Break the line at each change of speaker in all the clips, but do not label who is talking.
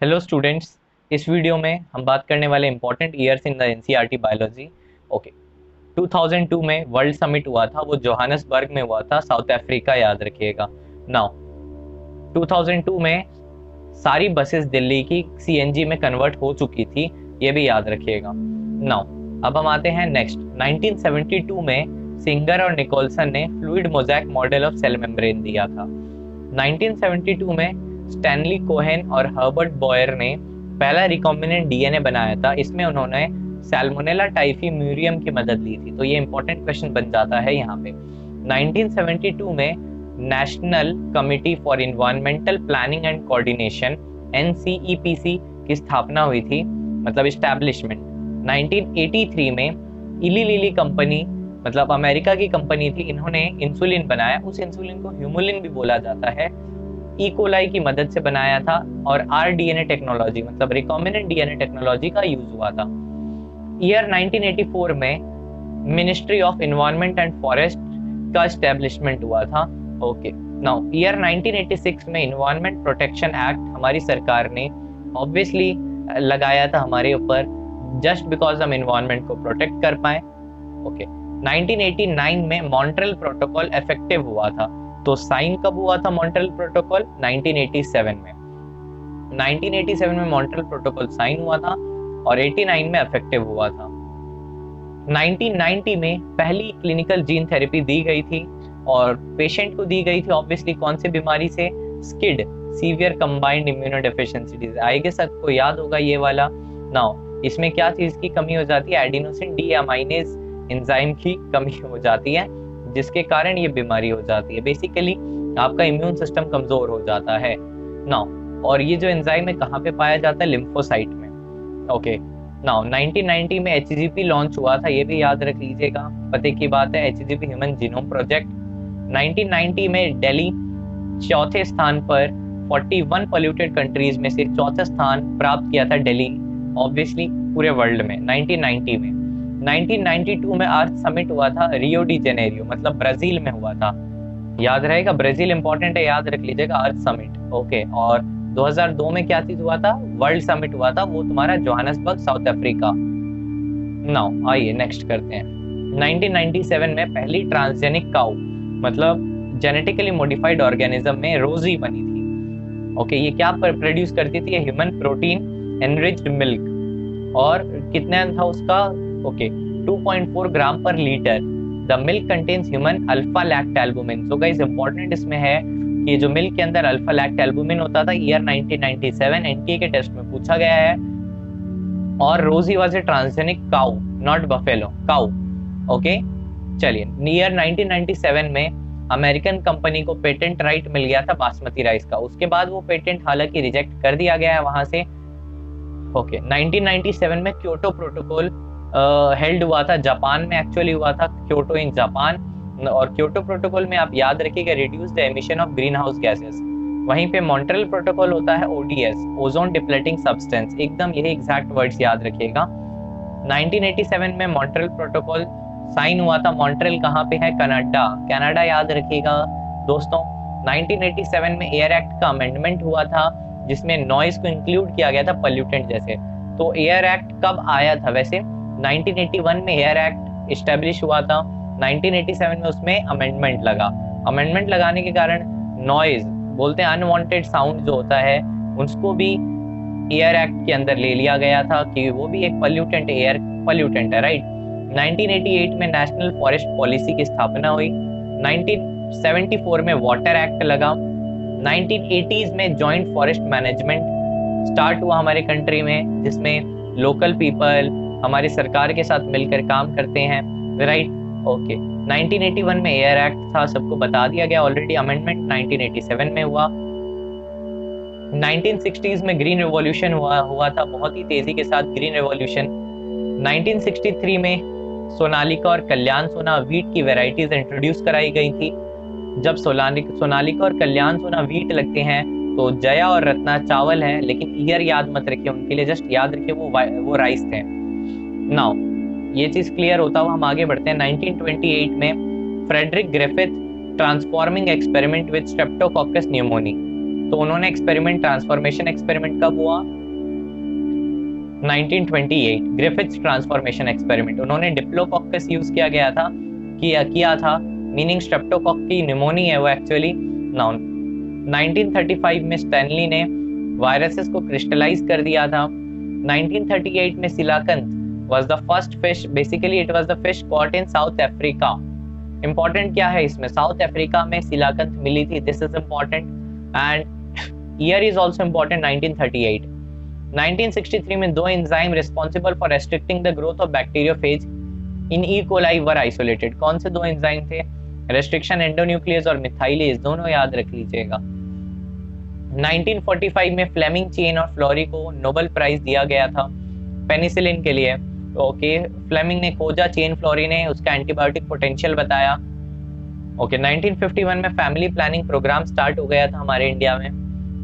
Hello students. इस video में हम बात करने वाले important years in the NCERT biology. Okay, 2002 में वर्ल्ड समिट हुआ था, वो जोहानसबर्ग में हुआ था, साउथ अफ्रीका, याद रखिएगा। नाउ 2002 में सारी बसेस दिल्ली की सीएनजी में कन्वर्ट हो चुकी थी, ये भी याद रखिएगा। नाउ अब हम आते हैं नेक्स्ट। 1972 में सिंगर और निकोलसन ने fluid mosaic model of cell membrane दिया था। 1972 में स्टैनली कोहेन और हर्बर्ट बॉयर ने पहला रिकॉम्बिनेंट डीएनए बनाया था। इसमें उन्होंने सैल्मोनेला टाइफी म्यूरियम की मदद ली थी, तो ये इंपॉर्टेंट क्वेश्चन बन जाता है यहाँ पे। 1972 में national committee for environmental planning and coordination NCEPC की स्थापना हुई थी, मतलब इस्टेब्लिशमेंट। 1983 में इली लिली कंपनी, मतलब अमेरिका की कंपनी थी, इन्होंने इंसुलिन बनाया। उस इंसुलिन को ह्यूमुलिन भी बोला जाता है, इकोलाई की मदद से बनाया था, और आरडीएनए टेक्नोलॉजी, मतलब रिकॉम्बिनेंट डीएनए टेक्नोलॉजी का यूज हुआ था। ईयर 1984 में ministry of environment and forest का एस्टेब्लिशमेंट हुआ था। ओके, नाउ ईयर 1986 में एनवायरनमेंट प्रोटेक्शन एक्ट हमारी सरकार ने ऑब्वियसली लगाया था हमारे ऊपर, जस्ट बिकॉज हम एनवायरनमेंट को प्रोटेक्ट कर पाए। ओके, 1989 में मॉन्ट्रियल प्रोटोकॉल इफेक्टिव हुआ था। तो साइन कब हुआ था मॉन्ट्रियल प्रोटोकॉल? 1987 में। 1987 में मॉन्ट्रियल प्रोटोकॉल साइन हुआ था और 89 में इफेक्टिव हुआ था। 1990 में पहली क्लिनिकल जीन थेरेपी दी गई थी और पेशेंट को दी गई थी ऑब्वियसली कौन सी बीमारी से? Skid, severe combined immunodeficiency disease. आएगा, सबको याद होगा ये वाला। नाउ इसमें क्या चीज की कमी हो जाती है? एडिनोसिन डीअमाइनेज एंजाइम की कमी हो जाती है, जिसके कारण ये बीमारी हो जाती है। बेसिकली आपका इम्यून सिस्टम कमजोर हो जाता है। नाउ और ये जो एंजाइम है कहाँ पे पाया जाता है? लिम्फोसाइट में। ओके, नाउ 1990 में एचजीपी लॉन्च हुआ था, ये भी याद रख लीजिएगा, पते की बात है, एचजीपी ह्यूमन जीनोम प्रोजेक्ट। 1990 में दिल्ली चौथे स्थान पर 41 पोल्यूटेड कंट्रीज में से चौथा स्थान प्राप्त किया था दिल्ली, ऑब्वियसली पूरे वर्ल्ड में। 1990 में 1992 में अर्थ समिट हुआ था रियो डी जेनेरियो, मतलब ब्राजील में हुआ था, याद रहेगा, ब्राजील इंपॉर्टेंट है, याद रख लीजिएगा अर्थ समिट। ओके, और 2002 में क्या चीज हुआ था? वर्ल्ड समिट हुआ था, वो तुम्हारा जोहानसबर्ग, साउथ अफ्रीका। नाउ आइए नेक्स्ट करते हैं। 1997 में पहली ट्रांसजेनिक काउ, मतलब जेनेटिकली मॉडिफाइड ऑर्गेनिज्म में रोजी बनी थी। ओके, ये क्या प्रोड्यूस करती थी? ह्यूमन प्रोटीन एनरिच्ड मिल्क, और कितना था उसका? ओके, 2.4 ग्राम पर litre. The milk contains human alpha lactalbumin. So guys important इसमें है कि जो मिल्क के अंदर अल्फा लैक्ट एल्बुमिन होता था, ईयर 1997 एनटीए के टेस्ट में पूछा गया है। और रोजी was a transgenic cow, not buffalo, cow. Okay, चलिए, ईयर 1997 में अमेरिकन कंपनी को पेटेंट राइट मिल गया था बासमती राइस का। उसके बाद वो पेटेंट हालांकि रिजेक्ट कर दिया गया है वहां से। ओके, 1997 में क्योटो प्रोटोकॉल हेल्ड हुआ था, जापान में एक्चुअली हुआ था, क्योटो इन जापान। और क्योटो प्रोटोकॉल में आप याद रखिएगा reduce the emission of green house gases. वहीं पे मॉन्ट्रियल प्रोटोकॉल होता है ओडीएस, ओजोन डिप्लेटिंग सब्सटेंस, एकदम यही एग्जैक्ट वर्ड्स याद रखिएगा। 1987 में मॉन्ट्रियल प्रोटोकॉल साइन हुआ था। मॉन्ट्रियल कहाँ पे है? कनाडा, कनाडा, याद रखिएगा दोस्तों। 1987 में एयर एक्ट का अमेंडमेंट हुआ था, जिसमें नॉइज को इंक्लूड किया गया था पॉल्यूटेंट जैसे। तो एयर एक्ट कब आया था? वैसे 1981 में एयर एक्ट इस्टेब्लिश हुआ था, 1987 में उसमें अमेंडमेंट लगा। अमेंडमेंट लगाने के कारण नॉइज, बोलते हैं अनवांटेड साउंड जो होता है, उसको भी एयर एक्ट के अंदर ले लिया गया था कि वो भी एक पॉल्यूटेंट, एयर पॉल्यूटेंट है, राइट। 1988 में नेशनल फॉरेस्ट पॉलिसी की स्थापना हुई। 1974 में वाटर एक्ट लगा। 1980s में जॉइंट फॉरेस्ट मैनेजमेंट स्टार्ट हुआ हमारे कंट्री में, जिसमें लोकल पीपल हमारी सरकार के साथ मिलकर काम करते हैं, राइट। ओके, 1981 में एयर एक्ट था, सबको बता दिया गया ऑलरेडी। अमेंडमेंट 1987 में हुआ। 1960s में ग्रीन रिवॉल्यूशन हुआ था, बहुत ही तेजी के साथ ग्रीन रिवॉल्यूशन। 1963 में सोनालिका और कल्याण सोना वीट की वेराइटीज इंट्रोड्यूस कराई गई थी। जब सोनालिका और कल्याण सोना वीट लगते हैं तो जया और रत्ना चावल है, लेकिन ईयर याद मत रखिए उनके लिए, जस्ट याद रखिए वो राइस थे। नाउ ये चीज क्लियर होता हुआ हम आगे बढ़ते हैं। 1928 में Frederick Griffith transforming experiment with Streptococcus pneumoniae, तो तो उन्होंने एक्सपेरिमेंट ट्रांसफॉर्मेशन एक्सपेरिमेंट कब हुआ? 1928 ग्रिफिथ्स ट्रांसफॉर्मेशन एक्सपेरिमेंट। उन्होंने डिप्लोकोकस यूज किया था, मीनिंग स्ट्रेप्टोकॉक की निमोनी है वो एक्चुअली। नाउ 1935 में स्टैनली ने वायरसेस को क्रिस्टलाइज कर दिया था। 1938 में सिलाकंत was the first fish, basically it was the fish caught in South Africa। important क्या है इसमें? साउथ अफ्रीका में सिलाकंत मिली थी, this is important, and year is also important, 1938। 1963 में दो enzyme responsible for restricting the growth of bacteriophage in E coli were isolated. कौन से दो एंजाइम थे? रेस्ट्रिक्शन एंडोन्यूक्लियस और मिथाइलेज, दोनों याद रख लीजिएगा। 1945 में फ्लेमिंग चेन और फ्लोरी को नोबेल प्राइज दिया गया था पेनिसिलिन के लिए। ओके, फ्लेमिंग ने खोजा, चेन फ्लोरी ने उसका एंटीबायोटिक पोटेंशियल बताया। ओके, 1951 में फैमिली प्लानिंग प्रोग्राम स्टार्ट हो गया था हमारे इंडिया में।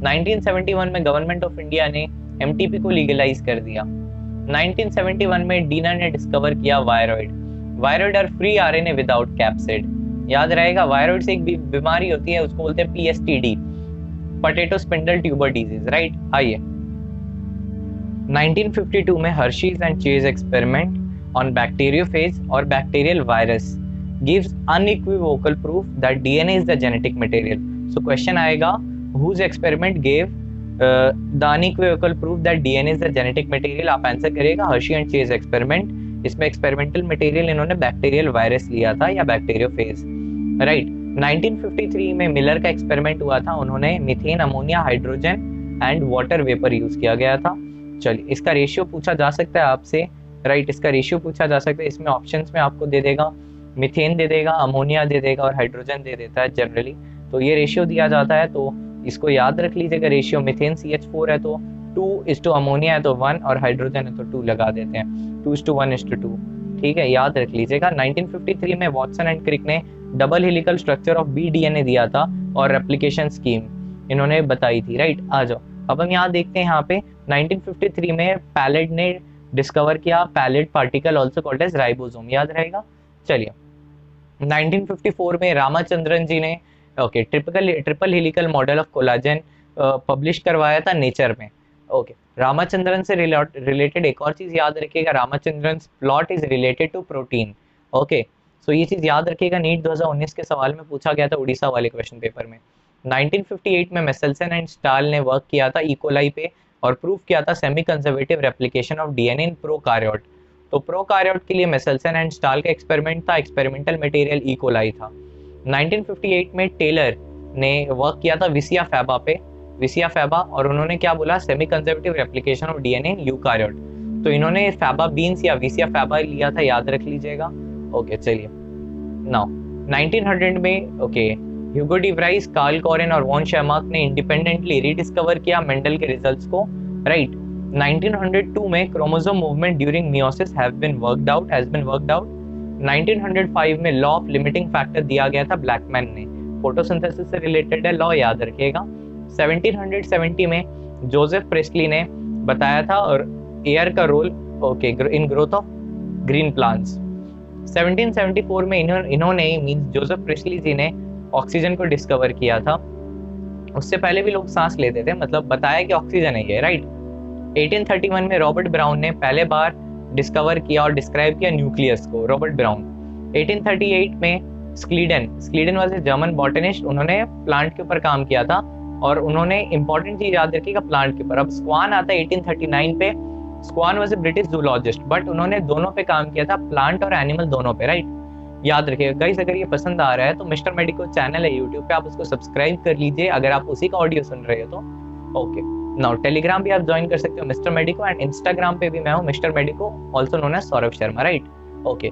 1971 में गवर्नमेंट ऑफ इंडिया ने एमटीपी को लीगलाइज कर दिया। 1971 में डीना ने डिस्कवर किया viroid are free RNA without capsid. याद रहेगा, वायरॉइड से एक बीमारी होती है, उसको बोलते हैं PSTD, potato spindle tuber disease, right. आइए 1952 में Hershey and Chase experiment on bacteriophage और bacterial virus gives unequivocal proof that DNA is the genetic material. So question आएगा, whose experiment give the unequivocal proof that DNA is the genetic material? आप answer करिएगा Hershey and Chase experiment. इसमें experimental material इन्होंने bacterial virus लिया था या bacteriophage, right. 1953 में Miller का एक्सपेरिमेंट हुआ था, उन्होंने methane, ammonia, hydrogen and water vapour use किया गया था। चलिए, इसका रेशियो पूछा जा सकता है आपसे, राइट। इसका रेशियो पूछा जा सकता है, इसमें ऑप्शंस में आपको दे देगा, मीथेन दे देगा, अमोनिया दे देगा और हाइड्रोजन दे देता है जनरली। तो ये रेशियो दिया जाता है, तो इसको याद रख लीजिएगा। रेशियो मीथेन CH4 है तो 2:, अमोनिया है तो 1 और हाइड्रोजन है तो 2 लगा देते हैं, 2:1:2, ठीक है, याद रख लीजिएगा। 1953 में वॉटसन एंड क्रिक ने double helical structure of BDNA दिया था और रेप्लिकेशन स्कीम इन्होंने बताई थी, राइट। आ जाओ, अब हम यहाँ देखते हैं, यहाँ पे 1953 में पैलेट ने डिस्कवर किया, Palade particle also called as ribosome, याद रहेगा। चलिए 1954 में रामाचंद्रन जी ने triple helical model of collagen publish करवाया था नेचर में। ओके, रामाचंद्रन से रिलेटेड एक और चीज याद रखिएगा, Ramachandran plot is related to protein. Okay, so ये चीज याद रखिएगा, नीट 2019 के सवाल में पूछा गया था उड़ीसा वाले क्वेश्चन पेपर में। 1958 में मेसेल्सन एंड स्टाल ने वर्क किया था इकोलाई पे और प्रूव किया था semi conservative replication of DNA in prokaryote. तो प्रोकार्योट के लिए मेसेल्सन एंड स्टाल का एक्सपेरिमेंट था, एक्सपेरिमेंटल मटेरियल इकोलाई था। 1958 में टेलर ने वर्क किया था विसिया फैबा पे, विसिया फैबा, और उन्होंने क्या बोला, semi conservative replication of DNA in eukaryote. तो इन्होंने फैबा बीन्स या विसिया फैबा लिया था, याद रख लीजिएगा। ओके, चलिए नाउ 1900 में Hugo de Vries, Carl Correns और वॉन शेमार्क ने इंडिपेंडेंटली रीडिस्कवर किया मेंडल के रिजल्ट्स को, राइट। 1902 में chromosome movement during meiosis has been worked out. 1905 में लॉ ऑफ लिमिटिंग फैक्टर दिया गया था ब्लैकमैन ने, फोटोसिंथेसिस से रिलेटेड है, लॉ याद रखिएगा। 1770 में जोसेफ प्रेस्ली ने बताया था और एयर का role in growth of green plants. 1774 में इन्होंने मींस जोसेफ प्रेस्ली जी ने ऑक्सीजन को डिस्कवर किया था। उससे पहले भी लोग सांस लेते थे, मतलब बताया कि ऑक्सीजन है ये, राइट। 1831 में रॉबर्ट ब्राउन ने पहले बार डिस्कवर किया और डिस्क्राइब किया न्यूक्लियस को, रॉबर्ट ब्राउन। 1838 में Schleiden was a German botanist, उन्होंने प्लांट के ऊपर काम किया था और उन्होंने इंपॉर्टेंट चीज याद रखिएगा प्लांट के ऊपर। अब स्क्वान आता है 1839 पे, Schwann was a British zoologist, but उन्होंने दोनों पे काम किया था, प्लांट और एनिमल दोनों पे, राइट। याद रखिएगा गाइस, अगर ये पसंद आ रहा है तो मिस्टर मेडिको चैनल है यूट्यूब पे, आप उसको सब्सक्राइब कर लीजिए अगर आप उसी का ऑडियो सुन रहे हो तो। ओके, नाउ टेलीग्राम भी आप ज्वाइन कर सकते हो मिस्टर मेडिको, एंड इंस्टाग्राम पे भी मैं हूँ Mister Medico, also known as Saurabh Sharma, right. Okay,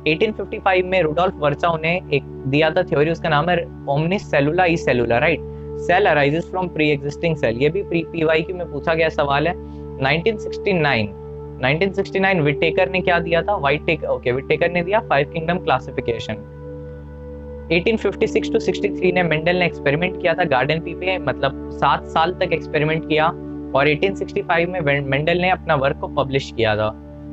1855 में रुडोल्फ वर्चाउ ने एक दिया था थ्योरी, उसका नाम है omnis cellula e cellula, right. Cell arises from pre existing cell, ये भी PYQ में पूछा गया सवाल है। 1969 विटेकर ने क्या दिया था, विटेकर ने दिया 5 किंगडम क्लासिफिकेशन। 1856 to 63 ने मेंडल ने एक्सपेरिमेंट किया था गार्डन पी पे, मतलब 7 साल तक एक्सपेरिमेंट किया और 1865 में मेंडल ने अपना वर्क को पब्लिश किया था।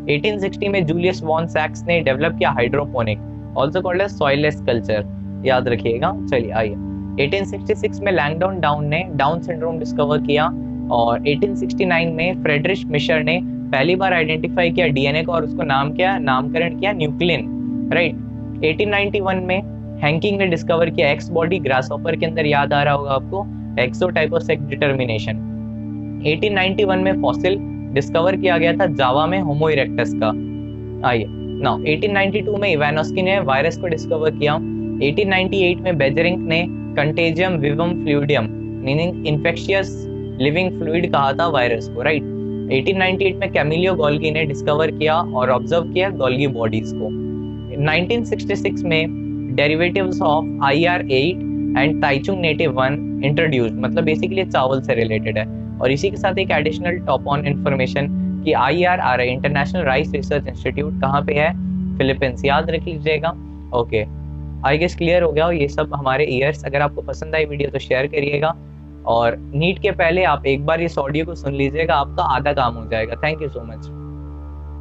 1860 में जूलियस वॉन सैक्स ने डेवलप किया hydroponic, also called as soilless culture, याद रखिएगा। चलिए आइए 1866 में लैंगडॉन डाउन ने डाउन सिंड्रोम डिस्कवर किया और 1869 में फ्रेडरिक मिशर ने पहली बार आइडेंटिफाई किया डीएनए को और उसको नामकरण किया न्यूक्लिन, राइट। 1891 में हैंकिंग ने डिस्कवर किया एक्स बॉडी ग्रासहॉपर के अंदर, याद आ रहा होगा आपको, एक्सोटाइप ऑफ सेक्स डिटर्मिनेशन। 1891 में फॉसिल डिस्कवर किया गया था जावा में होमो इरेक्टस का। आइए नाउ 1892 में इवानोस्की ने वायरस को डिस्कवर किया। 1898 में बेजरिंग ने contagium vivum fluidum meaning infectious living fluid कहा था वायरस को, राइट। 1898 में कैमिलियो गोल्गी ने डिस्कवर किया और ऑब्जर्व किया गोल्गी बॉडीज को। 1966 में derivatives of IR8 and Taichung native 1 introduced, मतलब बेसिकली चावल से रिलेटेड है। और इसी के साथ एक एडिशनल टॉप ऑन इन्फॉर्मेशन कि IRRI international rice research institute कहाँ पे है, फिलीपींस, याद रख लीजिएगा। ओके, आई गेस क्लियर हो गया ये सब हमारे ईयर्स। अगर आपको पसंद आई वीडियो तो शेयर करिएगा और नीट के पहले आप एक बार इस ऑडियो को सुन लीजिएगा, आपका आधा काम हो जाएगा। Thank you so much.